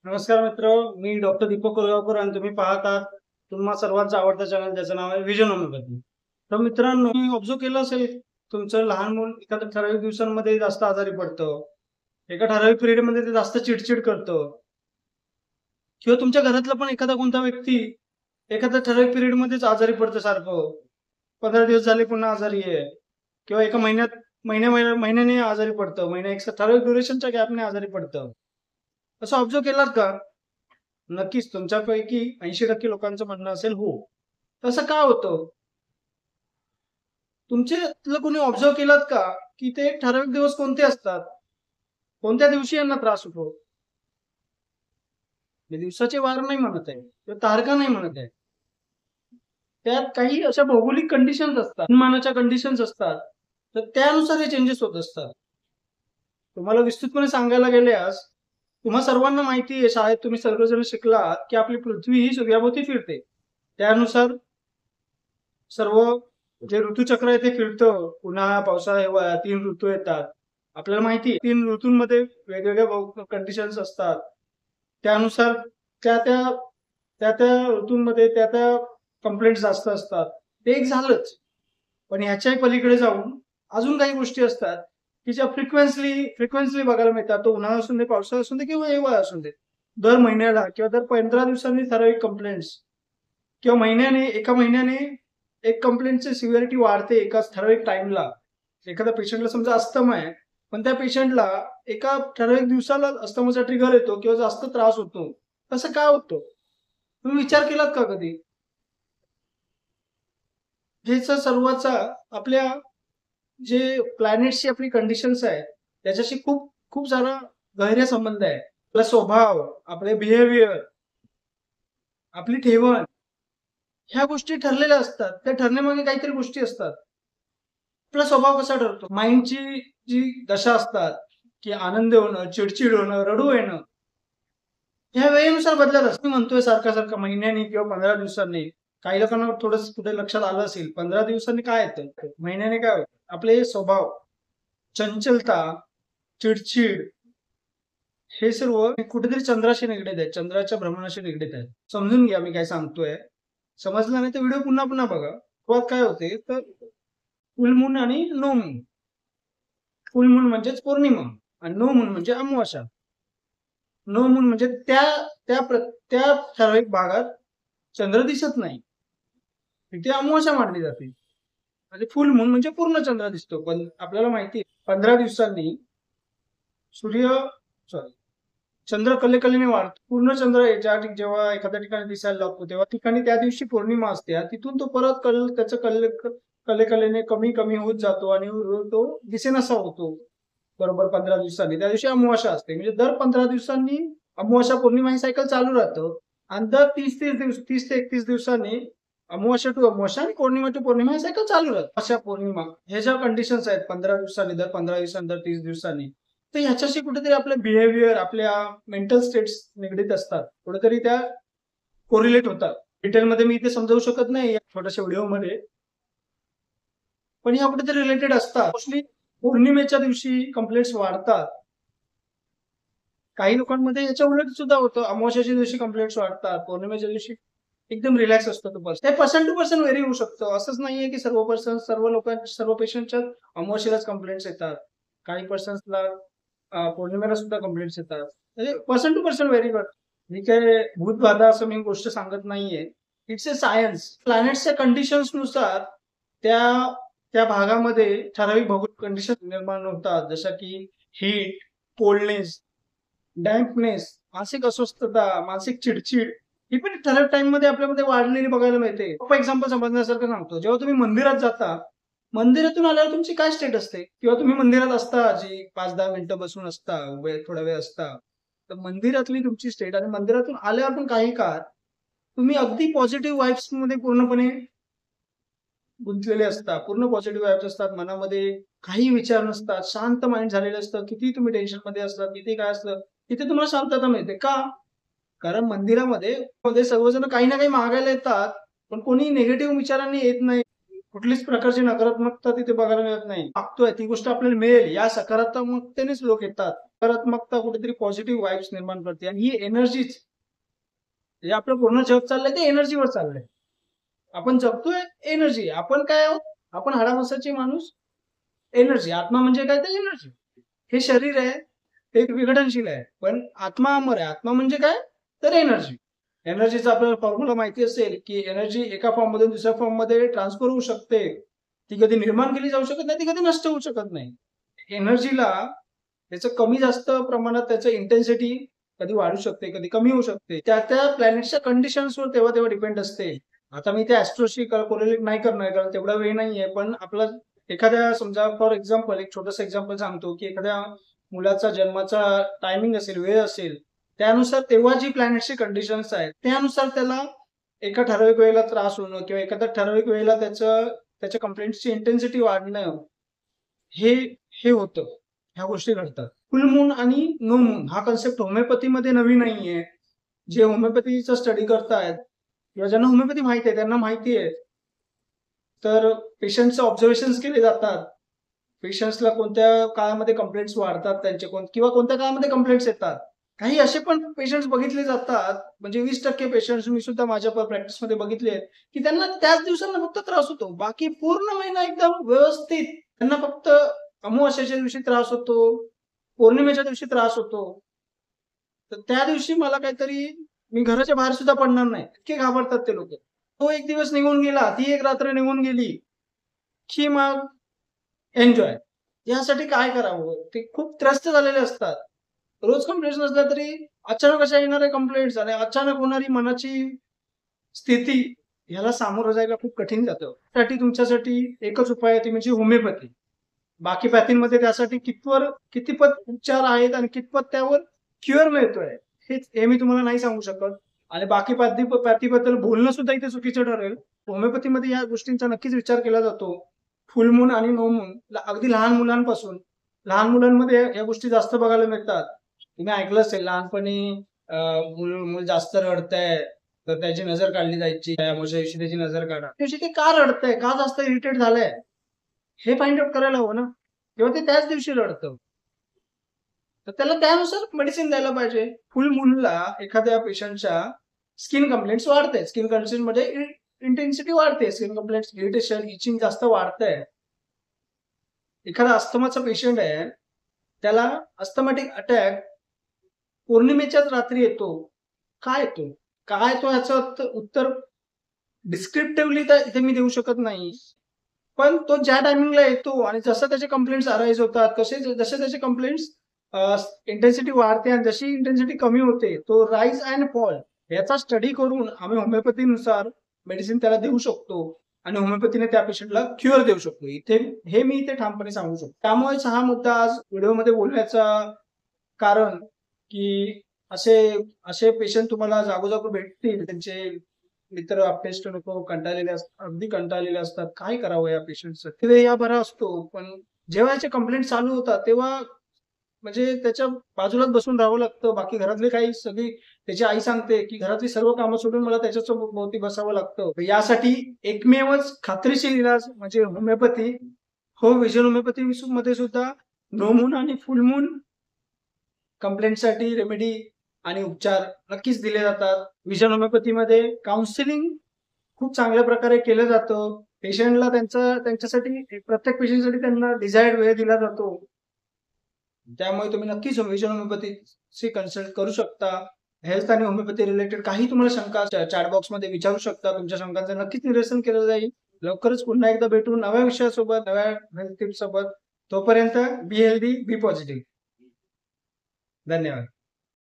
नमस्कार मित्र, मी डॉक्टर दीपक कोल्हापूर आणि तुम्ही पाहत आहात तुम्हा सर्वांचा आवडता चॅनल ज्याचं नाव आहे व्हिजन होमिओपॅथी. तर मित्रांनो, मी ऑब्झर्व केलं असेल तुमचं लहान मूल एखाद्या ठराविक दिवसांमध्ये जास्त आजारी पडतं, एका ठराविक पिरियडमध्ये ते जास्त चिडचिड करतं किंवा तुमच्या घरातला पण एखादा कोणता व्यक्ती एखाद्या ठराविक पिरियडमध्येच आजारी पडतं सारखं. 15 दिवस झाले पुन्हा आजारी आहे किंवा एका महिन्याने आजारी पडतं. एक ठराविक ड्युरेशनच्या गॅपने आजारी पडतं. असं ऑब्झर्व केलात का? नक्कीच तुमच्यापैकी 80% लोकांचं म्हणणं असेल हो. तसं का होतं? तुमच्यातलं कोणी ऑब्झर्व केलात का की ते ठराविक दिवस कोणते असतात? कोणत्या दिवशी यांना त्रास होतो? मी दिवसाचे वार नाही म्हणत आहे किंवा तारखा नाही म्हणत आहे. त्यात काही अशा भौगोलिक कंडिशन्स असतात, हवामानाच्या कंडिशन्स असतात, तर त्यानुसार हे चेंजेस होत असतात. तुम्हाला विस्तृतपणे सांगायला गेल्यास तुम्हा सर्वांना माहिती आहे, शाळेत तुम्ही सर्वजण शिकलात की आपली पृथ्वी ही सूर्याभोवती फिरते. त्यानुसार सर्व जे ऋतुचक्र आहे ते फिरतं. उन्हाळा, पावसाळा, हिवाळा 3 ऋतू येतात. आपल्याला माहिती आहे 3 ऋतूंमध्ये वेगवेगळ्या कंडिशन्स असतात. त्यानुसार त्या-त्या त्या-त्या ऋतूंमध्ये त्या-त्या कंप्लेंट्स जास्त असतात. ते एक झालंच. पण ह्याच्याही पलीकडे जाऊन अजून काही गोष्टी असतात की ज्या फ्रिक्वेन्सली बघायला मिळतात. तो उन्हाळा असून दे, पावसाळा असून दे किंवा हिवाळा असून दे. दर महिन्याला किंवा दर 15 दिवसांनी ठराविक कंप्लेंट्स किंवा एका महिन्याने एक कंप्लेंटची सिव्हिरिटी वाढते एकाच ठराविक टाइमला. एखाद्या पेशंटला समजा अस्थमा आहे, पण त्या पेशंटला एका ठराविक दिवसाला अस्थमाचा ट्रिगर येतो किंवा जास्त त्रास होतो. तसं का होतं? तुम्ही विचार केलात का कधी? ह्याचा सर्वाचा आपल्या जे प्लॅनेटची आपली कंडिशन्स आहेत त्याच्याशी खूप खूप सारा गहिरा संबंध आहे. आपला स्वभाव, आपले बिहेवियर, आपली ठेवण ह्या गोष्टी ठरलेल्या असतात. त्या ठरण्यामागे काहीतरी गोष्टी असतात. आपला स्वभाव कसा ठरतो? माइंडची जी दशा असतात की आनंद होणं, चिडचिड होणं, रडू येणं, ह्या वेळेनुसार बदलत असतं. मी म्हणतोय सारखा महिन्यानी किंवा 15 दिवसांनी. काही लोकांना थोडंसं कुठे लक्षात आलं असेल. 15 दिवसांनी काय येतं? महिन्याने काय होतं? आपले स्वभाव, चंचलता, चिडचिड हे सर्व कुठेतरी चंद्राशी निगडीत आहेत. चंद्राच्या भ्रमणाशी निगडीत आहेत. समजून घ्या मी काय सांगतोय. समजलं नाही तर व्हिडिओ पुन्हा पुन्हा बघा. सुरुवात काय होते तर फुल मून आणि नो मून. फुल मून म्हणजेच पौर्णिमा आणि नो मून म्हणजे अमावास्या. नो मून म्हणजे त्या ठराविक भागात चंद्र दिसत नाही. तिथे अमावास्या मानली जाते. म्हणजे फुल मून म्हणजे पूर्ण चंद्र दिसतो. पण आपल्याला माहिती आहे 15 दिवसांनी चंद्र कलेकलेने वाढतो. पूर्ण चंद्र जेव्हा एखाद्या ठिकाणी दिसायला लागतो तेव्हा ठिकाणी त्या दिवशी पौर्णिमा असते. तिथून तो परत त्याचं कलेकलेने कमी कमी होत जातो आणि तो दिसेनासा होतो. बरोबर 15 दिवसांनी. त्या दिवशी अमावास्या असते. म्हणजे दर 15 दिवसांनी अमावास्या पौर्णिमा ही सायकल चालू राहतं आणि दर 30 ते 31 दिवसांनी अमावास्या टू अमावास्या आणि पौर्णिमा टू पौर्णिमा ही सायकल चालू राहतं. अशा पौर्णिमा हे ज्या कंडिशन्स आहेत 15 दिवसांनी, दर 15 दिवसांनी, दर 30 दिवसांनी, तर ह्याच्याशी कुठेतरी आपलं बिहेवियर, आपल्या मेंटल स्टेट्स निगडीत असतात. कुठेतरी त्या कोरिलेट होतात. डिटेलमध्ये मी इथे समजावू शकत नाही या छोट्याशा व्हिडिओमध्ये. पण ह्या कुठेतरी रिलेटेड असतात. मोस्टली पौर्णिमेच्या दिवशी कंप्लेंट्स वाढतात. काही लोकांमध्ये याच्या उलट सुद्धा होतं. अमावास्येच्या दिवशी कंप्लेंट्स वाढतात. पौर्णिमेच्या दिवशी एकदम रिलॅक्स असतो तो पर्सन. ते पर्सन टू पर्सन व्हेरी होऊ शकतं. असंच नाहीये की सर्व पेशंटच्या अमावास्येलाच कंप्लेंट्स येतात. काही पर्सन्सला पौर्णिमेला सुद्धा कंप्लेंट्स येतात. म्हणजे पर्सन टू पर्सन व्हेरी करतं. मी काय भूतबाधा असं मी गोष्ट सांगत नाहीये. It's a science. प्लॅनेट्सच्या कंडिशन्सनुसार त्या त्या भागामध्ये ठराविक भौगोलिक कंडिशन निर्माण होतात. जशा की हीट, कोल्डनेस, डॅम्पनेस, मानसिक अस्वस्थता, मानसिक चिडचिड ही पण ठराविक टाइम मध्ये आपल्यामध्ये वाढलेली बघायला मिळते. सोपं एक्झाम्पल समजण्यासारखं सांगतो. जेव्हा तुम्ही मंदिरात जाता, मंदिरातून आल्यावर तुमची काय स्टेट असते? किंवा तुम्ही मंदिरात असता, जी 5-10 मिनिटं बसून असता, थोडा वेळ असता, तर मंदिरातली तुमची स्टेट आणि मंदिरातून आल्यावर पण काही काळ तुम्ही अगदी पॉझिटिव्ह वाईब्स मध्ये पूर्णपणे गुंतलेले असतात. पूर्ण पॉझिटिव्ह वाईब्स असतात. मनामध्ये काही विचार नसतात. शांत माइंड झालेलं असतं. किती तुम्ही टेन्शन मध्ये असलात, किती काय असलं, तिथे तुम्हाला शांतता मिळते. का? कारण मंदिरामध्ये सर्वजण काही ना काही मागायला येतात, पण कोणी निगेटिव्ह विचारांनी येत नाही. कुठलीच प्रकारची नकारात्मकता तिथे बघायला मिळत नाही. मागतोय ती गोष्ट आपल्याला मिळेल या सकारात्मकतेनेच लोक येतात. सकारात्मकता कुठेतरी पॉझिटिव्ह वाईब्स निर्माण करते आणि ही एनर्जीच जे आपलं पूर्ण जग चाललंय ते एनर्जीवर चाललंय. आपण जगतोय एनर्जी. आपण काय आहोत? आपण हाडामासाचे माणूस. एनर्जी. आत्मा म्हणजे काय? तर एनर्जी. हे शरीर आहे ते विघटनशील आहे, पण आत्मा अमर आहे. आत्मा म्हणजे काय? तर एनर्जी. एनर्जीचा आपल्याला फॉर्म्युला माहिती असेल की एनर्जी एका फॉर्म मधून दुसऱ्या फॉर्म मध्ये ट्रान्सफर होऊ शकते. ती कधी निर्माण केली जाऊ शकत नाही, ती कधी नष्ट होऊ शकत नाही. एनर्जीला त्याचं कमी जास्त प्रमाणात त्याचं इंटेन्सिटी कधी वाढू शकते, कधी कमी होऊ शकते. त्या त्या प्लॅनेटच्या कंडिशन्सवर तेव्हा तेव्हा डिपेंड असते. आता मी त्या ऍस्ट्रोशी कोरिलेट नाही करणार कारण तेवढा वेळ नाहीये, पण आपला एखाद्या समजा फॉर एक्झाम्पल एक छोटस एक्झाम्पल सांगतो की एखाद्या मुलाचा जन्माचा टायमिंग असेल, वेळ असेल, त्यानुसार तेव्हा जी प्लॅनेटची कंडिशन्स आहेत त्यानुसार त्याला एका ठराविक वेळेला त्रास होणं किंवा एखाद्या ठराविक वेळेला त्याच्या कंप्लेंटची इंटेन्सिटी वाढणं हे हे होतं. ह्या गोष्टी घडतात. फुल मून आणि नो मून हा कन्सेप्ट होमिओपॅथीमध्ये नवीन नाहीये. जे होमिओपॅथीचा स्टडी करतायत किंवा ज्यांना होमिओपॅथी माहिती आहे त्यांना माहिती आहे. तर पेशंटचे ऑब्झर्वेशन केले जातात. पेशंट्सला कोणत्या काळामध्ये कंप्लेंट्स वाढतात त्यांचे किंवा कोणत्या काळामध्ये कंप्लेंट्स येतात. काही असे पण पेशंट्स बघितले जातात, म्हणजे 20% पेशंट्स मी सुद्धा माझ्या प्रॅक्टिसमध्ये बघितले की त्यांना त्याच दिवसांना फक्त त्रास होतो. बाकी पूर्ण महिना एकदम व्यवस्थित. त्यांना फक्त अमावास्येच्या दिवशी त्रास होतो, पौर्णिमेच्या दिवशी त्रास होतो. तर त्या दिवशी मला काहीतरी मी घराच्या बाहेर सुद्धा पडणार नाही, इतके घाबरतात ते लोक. तो एक दिवस निघून गेला, ती एक रात्र निघून गेली की मग एन्जॉय. यासाठी काय करावं? ते खूप त्रस्त झालेले असतात. रोज कंप्लेंट्स नसल्या तरी अचानक अशा येणाऱ्या कंप्लेंट्स आणि अचानक होणारी मनाची स्थिती ह्याला सामोरं जायला खूप कठीण जातं. त्यासाठी तुमच्यासाठी एकच उपाय आहे, ती म्हणजे होमिओपॅथी. बाकी पॅथींमध्ये त्यासाठी कितीपत उपचार आहेत आणि कितपत त्यावर क्युअर मिळतोय हे मी तुम्हाला नाही सांगू शकत. आणि बाकी पॅथीबद्दल बोलणं सुद्धा इथे चुकीचं ठरेल. होमिओपॅथीमध्ये या गोष्टींचा नक्कीच विचार केला जातो. फुल मून आणि नो मून अगदी लहान मुलांपासून. लहान मुलांमध्ये या गोष्टी जास्त बघायला मिळतात. तुम्ही ऐकलं असेल लहानपणी मूल जास्त रडतंय तर त्याची नजर काढली जायची, अमावास्या दिवशी त्याची नजर काढा. दिवशी ते का रडतंय, का जास्त इरिटेट झालंय हे फाइंड आउट करायला हवं ना. तेव्हा ते त्याच दिवशी रडतं, तर त्याला त्यानुसार मेडिसिन द्यायला पाहिजे. फुल मूनला एखाद्या पेशंटच्या स्किन कंप्लेंट्स वाढते, स्किन कंडिशन मध्ये इंटेन्सिटी वाढते, स्किन कंप्लेंट्स इरिटेशन इचिंग जास्त वाढतंय. एखादा अस्थमाचा पेशंट आहे, त्याला अस्थमॅटिक अटॅक पौर्णिमेच्याच रात्री येतो. काय येतो काय येतो ह्याचं उत्तर डिस्क्रिप्टिव्हली तर इथे मी देऊ शकत नाही, पण तो ज्या टायमिंगला येतो आणि जसं त्याचे कंप्लेंट्स अराईज होतात जसे त्याचे कंप्लेंट्स इंटेन्सिटी वाढते आणि जशी इंटेन्सिटी कमी होते तो राईज अँड फॉल याचा स्टडी करून आम्ही होमिओपॅथीनुसार मेडिसिन त्याला देऊ शकतो आणि होमिओपॅथीने त्या पेशंटला क्युअर देऊ शकतो. हे मी इथे ठामपणे सांगू शकतो. त्यामुळेच हा मुद्दा आज व्हिडिओमध्ये बोलण्याचा कारण की असे पेशंट तुम्हाला जागोजाग भेटतील, त्यांचे मित्र आपटेस्ट नको अगदी कंटाळलेले असतात. काय करावं या पेशंटचं? ते या बरा असतो, पण जेव्हा याचे कंप्लेंट चालू होतात तेव्हा म्हणजे त्याच्या बाजूलाच बसून राहावं लागतं. बाकी घरातली काही सगळी त्याची आई सांगते की घरातली सर्व कामं सोडून मला त्याच्यासोबत भोवती बसावं लागतं. यासाठी एकमेवच खात्रीशीर इलाज म्हणजे होमिओपॅथी. हो, व्हिजन होमिओपॅथी मध्ये सुद्धा नो मून आणि फुल मून कंप्लेंटसाठी रेमेडी आणि उपचार नक्कीच दिले जातात. व्हिजन होमिओपॅथीमध्ये काउन्सिलिंग खूप चांगल्या प्रकारे केलं जातं. पेशंटला त्यांच्यासाठी प्रत्येक पेशंटसाठी त्यांना डिझायर्ड वेळ दिला जातो. त्यामुळे तुम्ही नक्कीच व्हिजन होमिओपॅथीशी कन्सल्ट करू शकता. हेल्थ आणि होमिओपॅथी रिलेटेड काही तुम्हाला शंका चॅट बॉक्स मध्ये विचारू शकता. तुमच्या शंकांचं नक्कीच निरसन केलं जाईल. लवकरच पुन्हा एकदा भेटू नव्या विषयासोबत, नव्या हेल्थ टिप्स सोबत. तोपर्यंत बी हेल्दी, बी पॉझिटिव्ह. धन्यवाद.